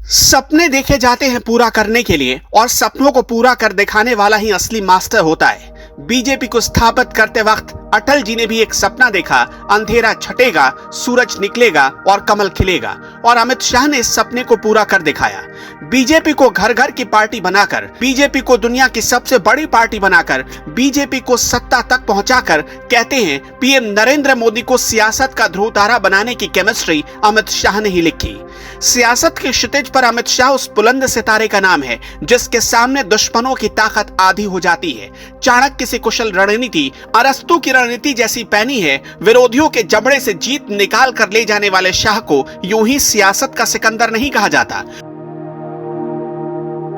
सपने देखे जाते हैं पूरा करने के लिए और सपनों को पूरा कर दिखाने वाला ही असली मास्टर होता है। बीजेपी को स्थापित करते वक्त अटल जी ने भी एक सपना देखा, अंधेरा छटेगा, सूरज निकलेगा और कमल खिलेगा, और अमित शाह ने इस सपने को पूरा कर दिखाया। बीजेपी को घर घर की पार्टी बनाकर, बीजेपी को दुनिया की सबसे बड़ी पार्टी बनाकर, बीजेपी को सत्ता तक पहुंचाकर कहते हैं पीएम नरेंद्र मोदी को सियासत का ध्रुवतारा बनाने की केमिस्ट्री अमित शाह ने ही लिखी। सियासत के क्षितिज पर अमित शाह उस बुलंद सितारे का नाम है जिसके सामने दुश्मनों की ताकत आधी हो जाती है। चाणक्य से कुशल रणनीति, अरस्तु की रणनीति जैसी पैनी है। विरोधियों के जबड़े से जीत निकाल कर ले जाने वाले शाह को यूं ही सियासत का सिकंदर नहीं कहा जाता।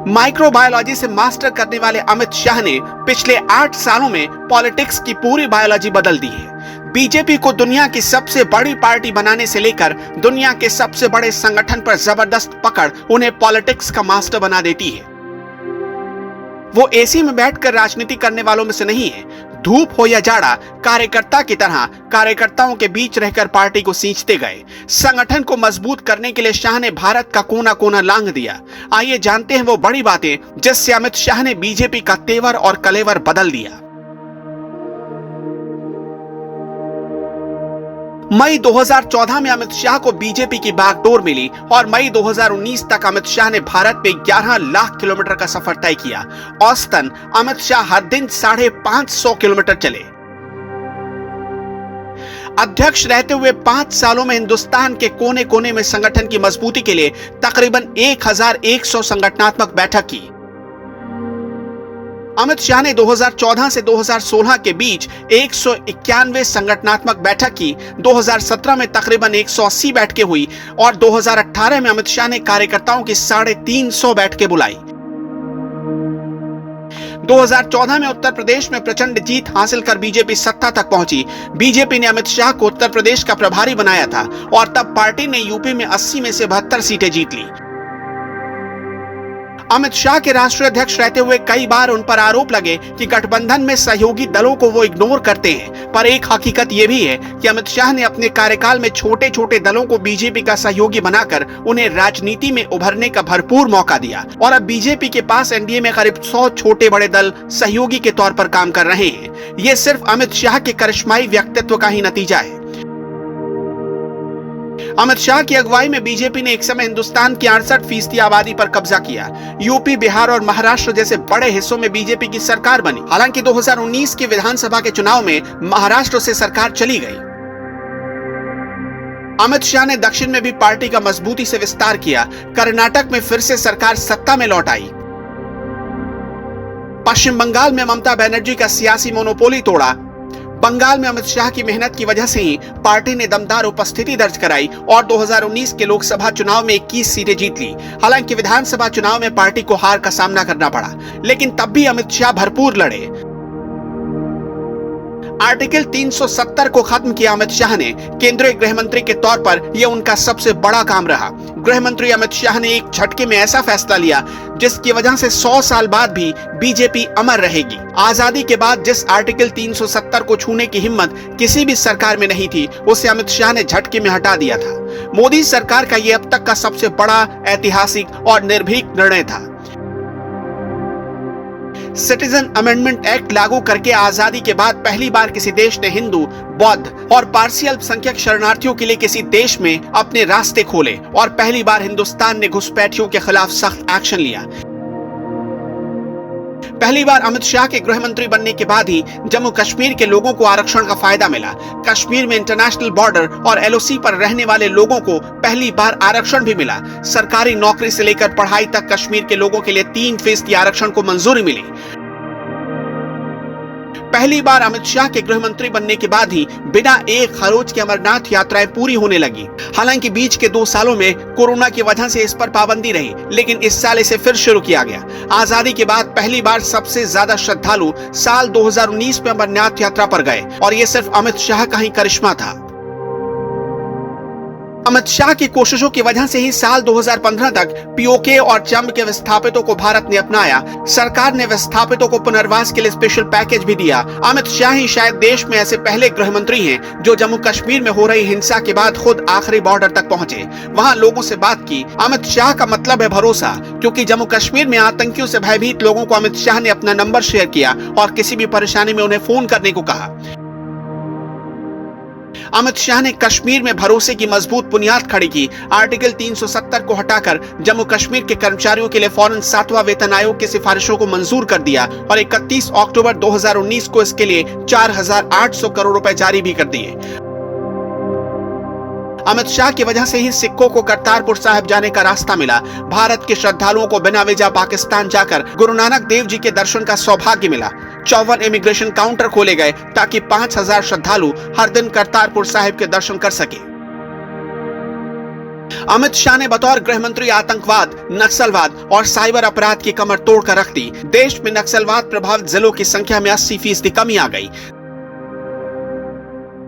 माइक्रोबायोलॉजी से मास्टर करने वाले अमित शाह ने पिछले 8 सालों में पॉलिटिक्स की पूरी बायोलॉजी बदल दी है। बीजेपी को दुनिया की सबसे बड़ी पार्टी बनाने से लेकर दुनिया के सबसे बड़े संगठन पर जबरदस्त पकड़ उन्हें पॉलिटिक्स का मास्टर बना देती है। वो एसी में बैठकर राजनीति करने वालों में से नहीं है। धूप हो या जाड़ा, कार्यकर्ता की तरह कार्यकर्ताओं के बीच रहकर पार्टी को सींचते गए। संगठन को मजबूत करने के लिए शाह ने भारत का कोना कोना लांघ दिया। आइए जानते हैं वो बड़ी बातें जिससे अमित शाह ने बीजेपी का तेवर और कलेवर बदल दिया। मई 2014 में अमित शाह को बीजेपी की बागडोर मिली और मई 2019 तक अमित शाह ने भारत में 11 लाख किलोमीटर का सफर तय किया। औसतन अमित शाह हर दिन 550 किलोमीटर चले। अध्यक्ष रहते हुए 5 सालों में हिंदुस्तान के कोने कोने में संगठन की मजबूती के लिए तकरीबन 1100 संगठनात्मक बैठक की। अमित शाह ने 2014 से 2016 के बीच 191 संगठनात्मक बैठक की। 2017 में तकरीबन 180 बैठकें हुई और 2018 में अमित शाह ने कार्यकर्ताओं की 350 बैठकें बुलाई। 2014 में उत्तर प्रदेश में प्रचंड जीत हासिल कर बीजेपी सत्ता तक पहुंची। बीजेपी ने अमित शाह को उत्तर प्रदेश का प्रभारी बनाया था और तब पार्टी ने यूपी में 80 में से 72 सीटें जीत ली। अमित शाह के राष्ट्रीय अध्यक्ष रहते हुए कई बार उन पर आरोप लगे कि गठबंधन में सहयोगी दलों को वो इग्नोर करते हैं, पर एक हकीकत ये भी है कि अमित शाह ने अपने कार्यकाल में छोटे छोटे दलों को बीजेपी का सहयोगी बनाकर उन्हें राजनीति में उभरने का भरपूर मौका दिया और अब बीजेपी के पास एनडीए में करीब 100 छोटे बड़े दल सहयोगी के तौर पर काम कर रहे हैं। ये सिर्फ अमित शाह के करिश्माई व्यक्तित्व का ही नतीजा है। अमित शाह की अगुवाई में बीजेपी ने एक समय हिंदुस्तान की 68% आबादी पर कब्जा किया। यूपी, बिहार और महाराष्ट्र जैसे बड़े हिस्सों में बीजेपी की सरकार बनी। हालांकि 2019 के विधानसभा के चुनाव में महाराष्ट्र से सरकार चली गई। अमित शाह ने दक्षिण में भी पार्टी का मजबूती से विस्तार किया। कर्नाटक में फिर से सरकार सत्ता में लौट आई। पश्चिम बंगाल में ममता बनर्जी का सियासी मोनोपोली तोड़ा। बंगाल में अमित शाह की मेहनत की वजह से ही पार्टी ने दमदार उपस्थिति दर्ज कराई और 2019 के लोकसभा चुनाव में 21 सीटें जीत ली। हालांकि विधानसभा चुनाव में पार्टी को हार का सामना करना पड़ा, लेकिन तब भी अमित शाह भरपूर लड़े। आर्टिकल 370 को खत्म किया अमित शाह ने। केंद्रीय गृह मंत्री के तौर पर यह उनका सबसे बड़ा काम रहा। गृह मंत्री अमित शाह ने एक झटके में ऐसा फैसला लिया जिसकी वजह से 100 साल बाद भी बीजेपी अमर रहेगी। आजादी के बाद जिस आर्टिकल 370 को छूने की हिम्मत किसी भी सरकार में नहीं थी, उसे अमित शाह ने झटके में हटा दिया था। मोदी सरकार का यह अब तक का सबसे बड़ा, ऐतिहासिक और निर्भीक निर्णय था। सिटीजन अमेंडमेंट एक्ट लागू करके आजादी के बाद पहली बार किसी देश ने हिंदू, बौद्ध और पारसी अल्पसंख्यक शरणार्थियों के लिए किसी देश में अपने रास्ते खोले और पहली बार हिंदुस्तान ने घुसपैठियों के खिलाफ सख्त एक्शन लिया। पहली बार अमित शाह के गृह मंत्री बनने के बाद ही जम्मू कश्मीर के लोगों को आरक्षण का फायदा मिला। कश्मीर में इंटरनेशनल बॉर्डर और एलओसी पर रहने वाले लोगों को पहली बार आरक्षण भी मिला। सरकारी नौकरी से लेकर पढ़ाई तक कश्मीर के लोगों के लिए 3% आरक्षण को मंजूरी मिली। पहली बार अमित शाह के गृह मंत्री बनने के बाद ही बिना एक खरोच के अमरनाथ यात्राएं पूरी होने लगी। हालांकि बीच के 2 सालों में कोरोना की वजह से इस पर पाबंदी रही, लेकिन इस साल इसे फिर शुरू किया गया। आजादी के बाद पहली बार सबसे ज्यादा श्रद्धालु साल 2019 में अमरनाथ यात्रा पर गए और ये सिर्फ अमित शाह का ही करिश्मा था। अमित शाह की कोशिशों की वजह से ही साल 2015 तक पीओके और जम्म के विस्थापितों को भारत ने अपनाया। सरकार ने विस्थापितों को पुनर्वास के लिए स्पेशल पैकेज भी दिया। अमित शाह ही शायद देश में ऐसे पहले गृह मंत्री हैं जो जम्मू कश्मीर में हो रही हिंसा के बाद खुद आखिरी बॉर्डर तक पहुंचे, वहां लोगों से बात की। अमित शाह का मतलब है भरोसा, क्योंकि जम्मू कश्मीर में आतंकियों से भयभीत लोगों को अमित शाह ने अपना नंबर शेयर किया और किसी भी परेशानी में उन्हें फोन करने को कहा। अमित शाह ने कश्मीर में भरोसे की मजबूत बुनियाद खड़ी की। आर्टिकल 370 को हटाकर जम्मू कश्मीर के कर्मचारियों के लिए फौरन 7वां वेतन आयोग की सिफारिशों को मंजूर कर दिया और 31 अक्टूबर 2019 को इसके लिए 4,800 करोड़ रुपए जारी भी कर दिए। अमित शाह की वजह से ही सिखों को करतारपुर साहिब जाने का रास्ता मिला। भारत के श्रद्धालुओं को बिना वीजा पाकिस्तान जाकर गुरु नानक देव जी के दर्शन का सौभाग्य मिला। 54 इमिग्रेशन काउंटर खोले गए ताकि 5,000 श्रद्धालु हर दिन करतारपुर साहिब के दर्शन कर सके। अमित शाह ने बतौर गृह मंत्री आतंकवाद, नक्सलवाद और साइबर अपराध की कमर तोड़कर रख दी। देश में नक्सलवाद प्रभावित जिलों की संख्या में 80% कमी आ गई।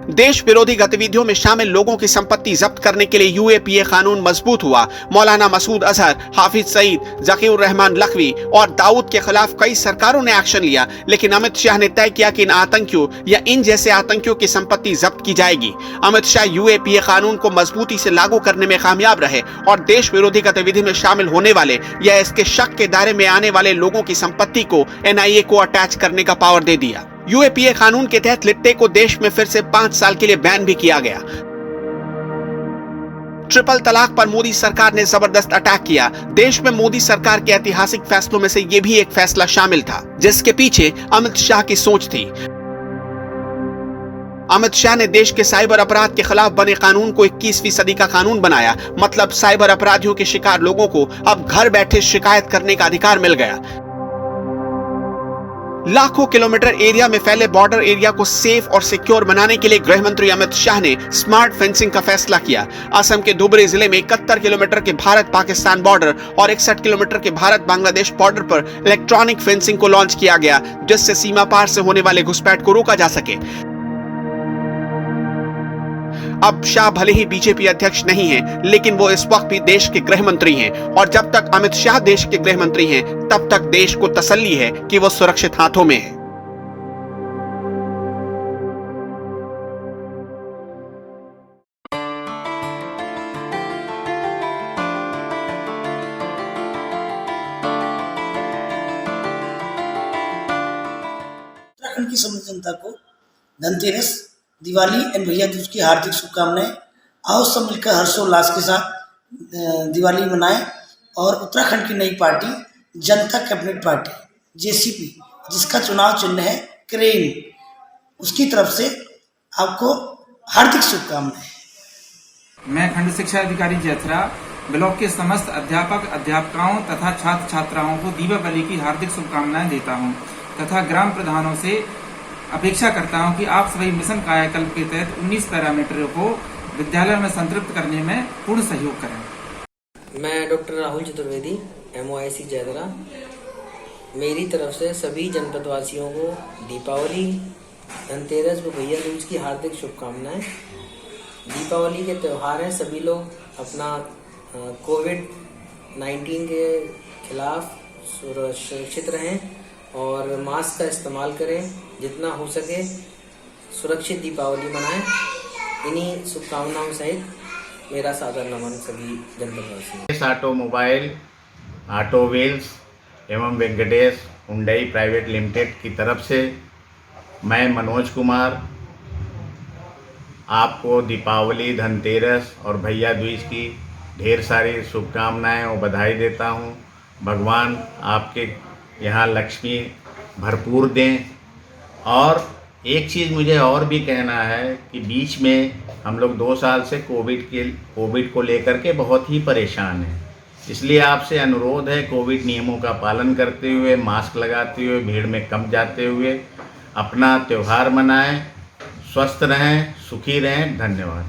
देश विरोधी गतिविधियों में शामिल लोगों की संपत्ति जब्त करने के लिए यूएपीए कानून मजबूत हुआ। मौलाना मसूद अजहर, हाफिज सईद, जकीर रहमान लखवी और दाऊद के खिलाफ कई सरकारों ने एक्शन लिया, लेकिन अमित शाह ने तय किया कि इन आतंकियों या इन जैसे आतंकियों की संपत्ति जब्त की जाएगी। अमित शाह यूएपीए कानून को मजबूती से लागू करने में कामयाब रहे और देश विरोधी गतिविधि में शामिल होने वाले या इसके शक के दायरे में आने वाले लोगों की संपत्ति को एनआईए को अटैच करने का पावर दे दिया। यूएपीए कानून के तहत लिट्टे को देश में फिर से 5 साल के लिए बैन भी किया गया। ट्रिपल तलाक पर मोदी सरकार ने जबरदस्त अटैक किया। देश में मोदी सरकार के ऐतिहासिक फैसलों में से यह भी एक फैसला शामिल था जिसके पीछे अमित शाह की सोच थी। अमित शाह ने देश के साइबर अपराध के खिलाफ बने कानून को 21वीं सदी का कानून बनाया। मतलब साइबर अपराधियों के शिकार लोगों को अब घर बैठे शिकायत करने का अधिकार मिल गया। लाखों किलोमीटर एरिया में फैले बॉर्डर एरिया को सेफ और सिक्योर बनाने के लिए गृह मंत्री अमित शाह ने स्मार्ट फेंसिंग का फैसला किया। असम के धुबरी जिले में 71 किलोमीटर के भारत पाकिस्तान बॉर्डर और 61 किलोमीटर के भारत बांग्लादेश बॉर्डर पर इलेक्ट्रॉनिक फेंसिंग को लॉन्च किया गया, जिससे सीमा पार से होने वाले घुसपैठ को रोका जा सके। अब शाह भले ही बीजेपी अध्यक्ष नहीं हैं, लेकिन वो इस वक्त भी देश के गृह मंत्री हैं और जब तक अमित शाह देश के गृह मंत्री हैं तब तक देश को तसल्ली है कि वो सुरक्षित हाथों में है। उत्तराखंड की समस्त जनता को धनतेरस, दिवाली एंड भैया दूज की हार्दिक शुभकामनाएं। आओ सब मिलकर हर्षोल्लास के साथ दिवाली मनाएं और उत्तराखंड की नई पार्टी जनता कैबिनेट पार्टी जेसीपी, जिसका चुनाव चिन्ह है क्रेन, उसकी तरफ से आपको हार्दिक शुभकामनाएं। मैं खंड शिक्षा अधिकारी जैथरा ब्लॉक के समस्त अध्यापक अध्यापकाओं तथा छात्र छात्राओं को दीपावली की हार्दिक शुभकामनाएं देता हूं तथा ग्राम प्रधानों से अपेक्षा करता हूं कि आप सभी मिशन कायाकल्प के तहत 19 पैरामीटरों को विद्यालय में संतृप्त करने में पूर्ण सहयोग करें। मैं डॉक्टर राहुल चतुर्वेदी, MOIC जैदरा, मेरी तरफ से सभी जनपद वासियों को दीपावली, धनतेरस व भैया दूज की हार्दिक शुभकामनाएं। दीपावली के त्यौहार हैं, सभी लोग अपना कोविड-19 के खिलाफ सुरक्षित रहें और मास्क का इस्तेमाल करें, जितना हो सके सुरक्षित दीपावली मनाएं। इन्हीं शुभकामनाओं सहित मेरा सादर नमन सभी जनपदवासियों। ऑटोमोबाइल, ऑटो व्हील्स एवं वेंकटेश हुंडई प्राइवेट लिमिटेड की तरफ से मैं मनोज कुमार आपको दीपावली, धनतेरस और भैया दूज की ढेर सारी शुभकामनाएं और बधाई देता हूं। भगवान आपके यहाँ लक्ष्मी भरपूर दें। और एक चीज़ मुझे और भी कहना है कि बीच में हम लोग 2 साल से कोविड को लेकर के बहुत ही परेशान हैं, इसलिए आपसे अनुरोध है कोविड नियमों का पालन करते हुए, मास्क लगाते हुए, भीड़ में कम जाते हुए अपना त्यौहार मनाएं। स्वस्थ रहें, सुखी रहें। धन्यवाद।